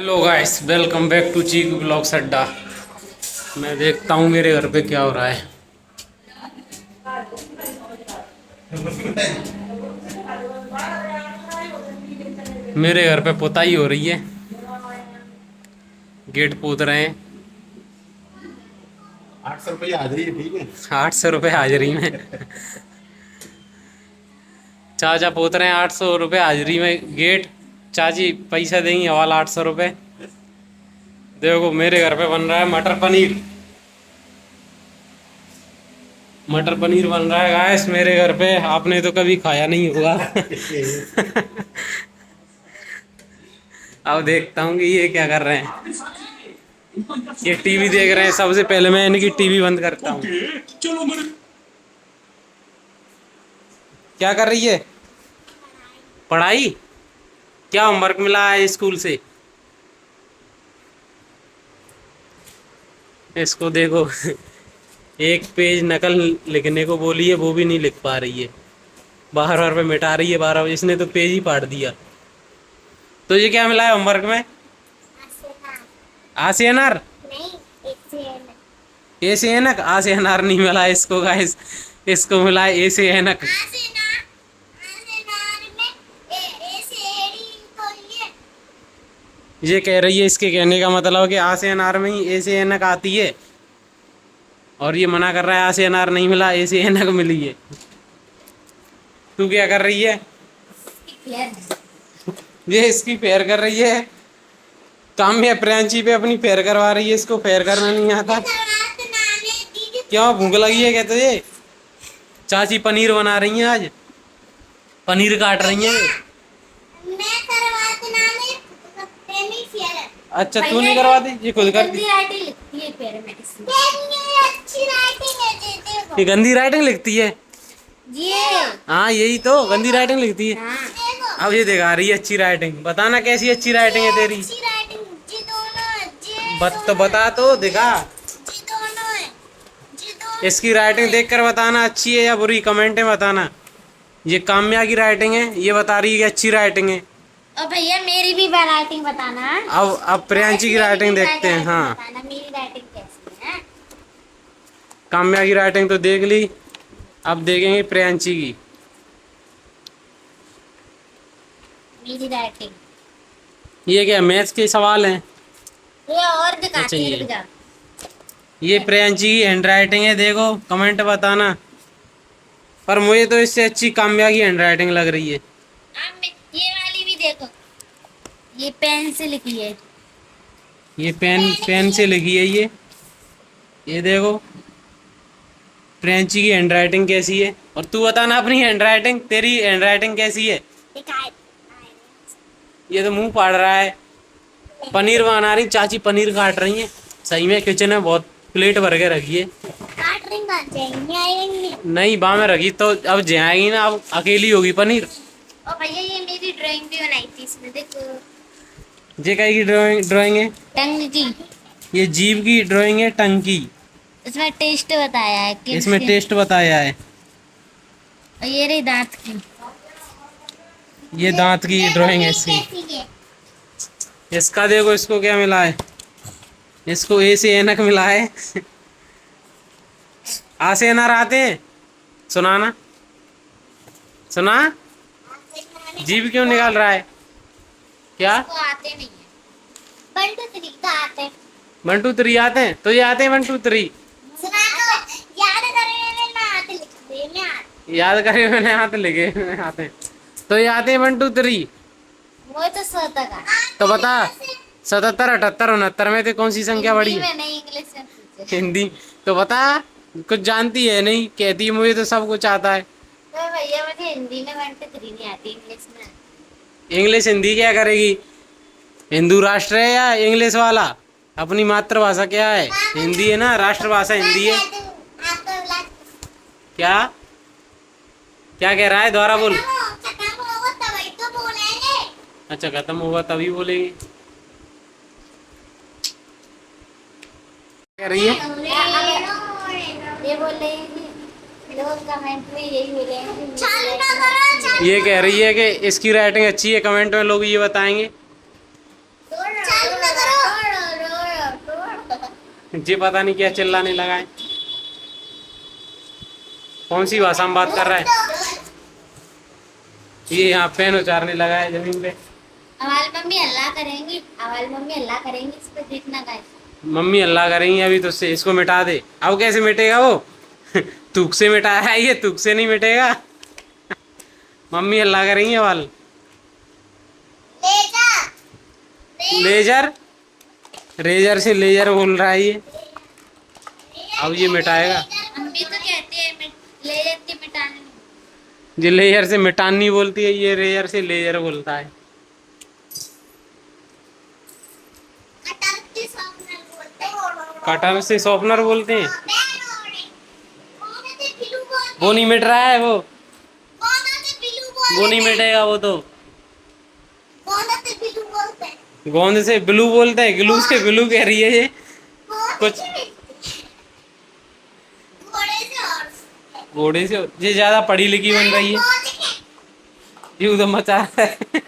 Hello guys, welcome back to Cheeku blogs Adda. मैं देखता हूँ मेरे घर पे क्या हो रहा है। मेरे घर पे पुताई हो रही है, गेट पोत रहे हैं। 800 रुपये हाजिरी है, ठीक है। 800 रुपये हाजिरी में चाचा पोत रहे हैं। 800 रुपये हाजिरी में गेट। चाची पैसा देंगी हवाला 800 रुपये। देखो मेरे घर पे बन रहा है मटर पनीर। मटर पनीर बन रहा है गाइस मेरे घर पे। आपने तो कभी खाया नहीं होगा। अब देखता हूँ कि ये क्या कर रहे हैं। ये टीवी देख रहे हैं। सबसे पहले मैं इनकी टीवी बंद करता हूँ। क्या कर रही है? पढ़ाई? क्या होमवर्क मिला है स्कूल से? इसको देखो। एक पेज नकल लिखने को बोली है, वो भी नहीं लिख पा रही है। बार बार पे मिटा रही है, बार बार। इसने तो पेज ही फाड़ दिया। तो ये क्या मिला है होमवर्क में? आसियनर? ए से एनक? आ से अनार नहीं मिला इसको गाइस। इसको मिला है ए से एनक। ये कह रही है, इसके कहने का मतलब कि आ से अनार में ही ए से एनक आती है, और ये मना कर रहा है आ से अनार नहीं मिला, ए से एनक मिली है। तू क्या कर रही है? ये इसकी फेयर कर रही है। काम में प्रियांशी पे अपनी फेयर करवा रही है। इसको फेयर करना नहीं आता। क्यों, भूख लगी है क्या तुझे? चाची पनीर बना रही है आज। पनीर काट रही है। अच्छा, तू नहीं करवाती? ये खुद करती। ये गंदी राइटिंग लिखती है। हाँ, यही तो गंदी राइटिंग लिखती है। अब ये दिखा रही है अच्छी राइटिंग। बताना कैसी अच्छी राइटिंग है तेरी। तो बता, तो दिखा। इसकी राइटिंग देखकर बताना अच्छी है या बुरी, कमेंट में बताना। ये काम्या की राइटिंग है, ये बता रही है कि अच्छी राइटिंग है। और भैया मेरी भी राइटिंग बताना। अब प्रियांशी की राइटिंग देखते हैं। हाँ, मेरी राइटिंग कैसी है? काम्या की राइटिंग तो देख ली, अब देखेंगे प्रियांशी की। मेरी राइटिंग ये क्या मैथ्स के सवाल हैं? ये और दिखाते अच्छा, हैं, रुक जा। ये प्रियांशी की हैंड राइटिंग है, देखो कमेंट बताना। पर मुझे तो इससे अच्छी काम्या की हैंड राइटिंग लग रही है। ये वाली भी देखो, ये पेन से लिखी है। ये पेन से लिखी है। ये देखो प्रियांशी की हैंड राइटिंग कैसी है। और तू बताना अपनी हैंड राइटिंग, तेरी हैंड राइटिंग कैसी है? ये तो मुंह फाड़ रहा है। पनीर बना रही चाची, पनीर काट रही है। सही में किचन में बहुत प्लेट भर के रखी है। नहीं, बाँ में रखी तो अब जाएगी ना, अब अकेली होगी पनीर। और भैया ये मेरी ड्राइंग भी बनाई थी, इसमें देखो। ये कई की ड्राइंग है? टंग की। ये जीभ की ड्राइंग है, टंग की। इसमें टेस्ट बताया है कि इसमें टेस्ट बताया है। और ये रही दांत की। ये दांत की ड्राइंग है इसकी। इसका देखो, इसको क्या मिला है? इसको ए से एनक मिला है। आ से अनार आते हैं? सुनाना, सुना। जीभ क्यों निकाल रहा है? क्या आते नहीं है? 1 2 3 का आते हैं। 1 2 3 आते हैं? तो ये आते हैं 1 2 3। याद करे मैंने हाथ लिखे आते हैं, तो ये आते हैं 1 2 3। वो तो 100 तक आता। तो बता, 77 78 69 में से कौन सी संख्या बड़ी है? नहीं, इंग्लिश में पूछे। हिंदी तो बता। कुछ जानती है नहीं, कहती है मुझे तो सब कुछ आता है। तो भैया मुझे हिंदी में 1 2 3 नहीं आती, इंग्लिश में। इंग्लिश हिंदी क्या करेगी? हिंदू राष्ट्र है या इंग्लिश वाला? अपनी मातृभाषा क्या है? हिंदी है ना, राष्ट्रभाषा हिंदी है। क्या क्या कह रहा है? दोबारा बोल। अच्छा, खत्म होगा तभी बोलेगी। कह रही है ये बोल रही है कि लोग कमेंट में यही बोलेंगे। ये कह रही है कि इसकी राइटिंग अच्छी है, कमेंट में लोग ये बताएंगे। जी पता नहीं क्या चिल्लाने लगा है। कौन सी भाषा में बात कर रहा है? ये यहाँ पेन उचारने लगा है जमीन पे। हमारी मम्मी अल्लाह करेंगी, हमारी मम्मी अल्लाह करेंगी, इस पे देखना गाइस। मम्मी अल्लाह करेंगी अभी तो से इसको मिटा दे। अब कैसे मिटेगा वो? तुक से मिटाया है ये, तुक से नहीं मिटेगा। मम्मी अल्लाह करेंगी वाल। लेजर, रेजर से लेजर बोल रहा है ये। अब ये मिटाएगा। हम भी तो कहते हैं ले जाती मिटाने। ये लेजर से मिटानी बोलती है, ये रेजर से लेजर बोलता है। कटर से शॉर्पनर बोलते हैं। वो नहीं मिट रहा है वो नहीं मिटेगा वो तो। गोंद से ब्लू बोलते हैं, ग्लू से ब्लू कह रही है ये कुछ। घोड़े से ये ज्यादा पढ़ी लिखी बन रही है। ये उधर मचा रहा है।